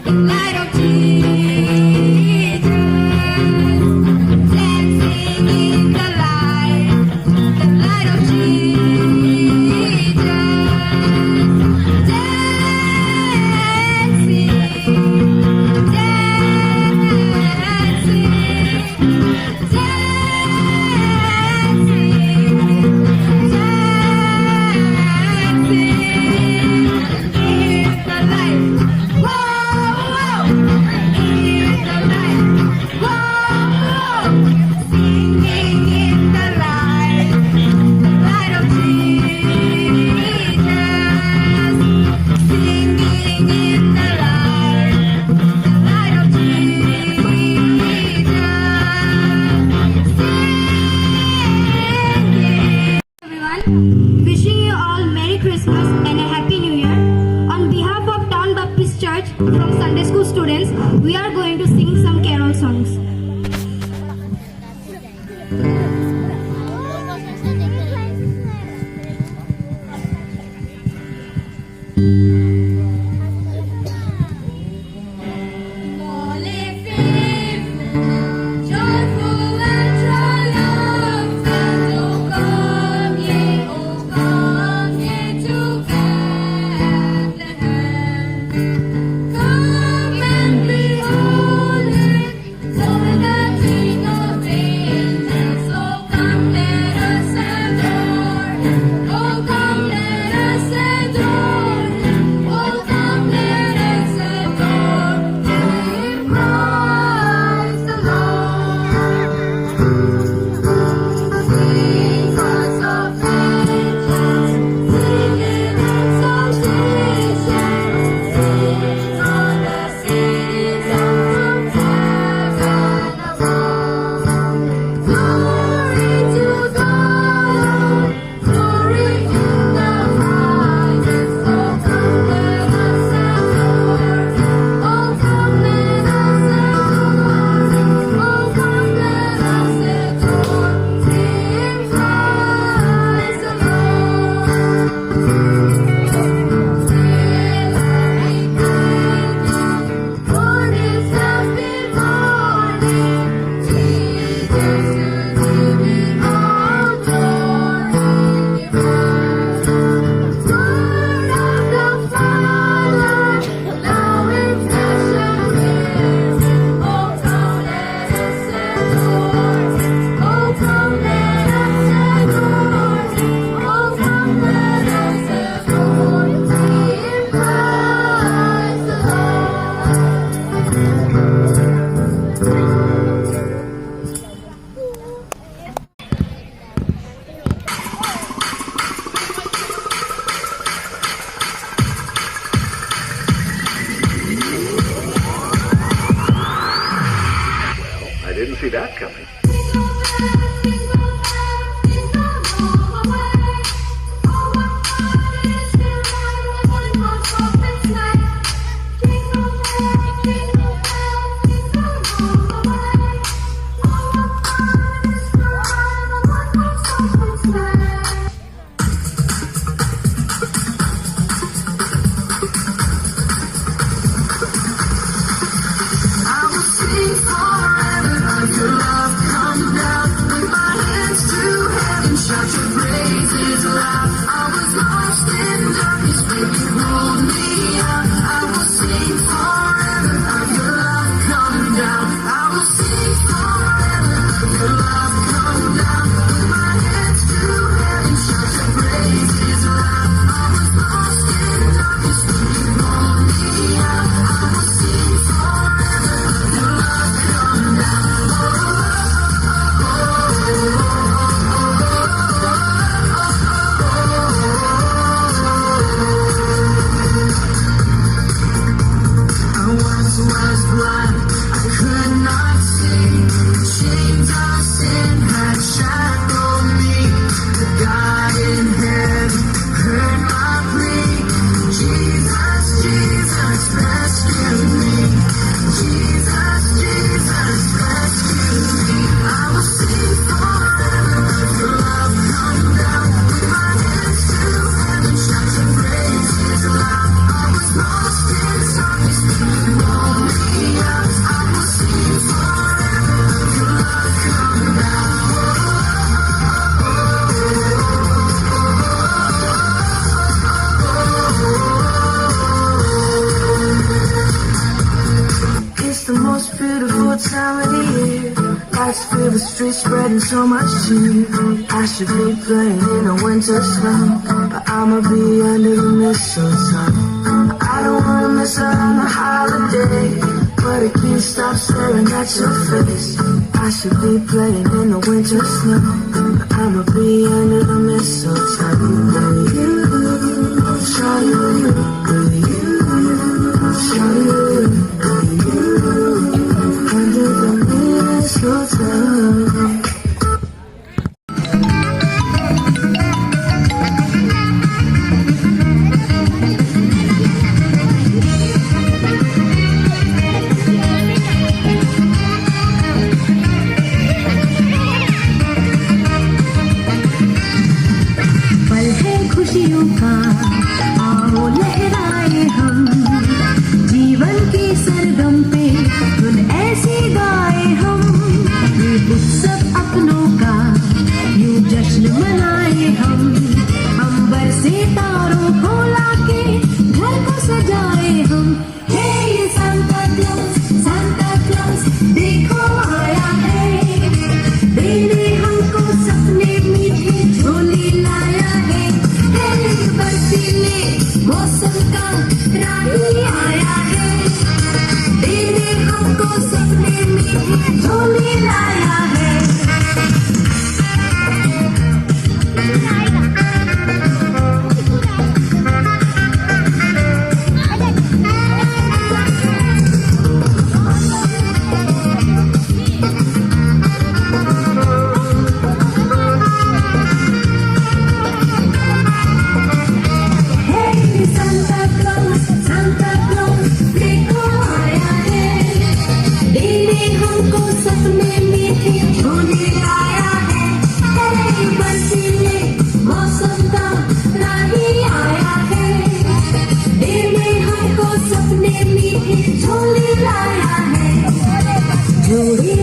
the light of Jesus, dancing in the light of Jesus, wishing you all Merry Christmas and a Happy New Year. On behalf of Town Baptist Church from Sunday School students, we are going to sing some carol songs. I didn't see that coming. I will sing forever of your love. beautiful time of the year. Lights fill the streets, spreading so much cheer. I should be playing in the winter snow, but I'ma be under the mistletoe. I don't wanna miss out on the holiday, but I can't stop staring at your face. I should be playing in the winter snow, but I'ma be under the mistletoe. With you, shawty, with you, shawty, with you, under the mistletoe. खुशियों का आओ लहराए हम, जीवन के सरगम पे धुन ऐसी गाए हम। ये उत्सव अपनों का यूं जश्न मनाए हम, अंबर से तारों को लाके घर को सजाए हम। हे ये सांता क्लॉस देखो आया है, देने हमको सपने मीठे झोली लाया है। बर्फीले मौसम का राही आया है, देने हमको सपने मीठे झोली लाया है। Jolie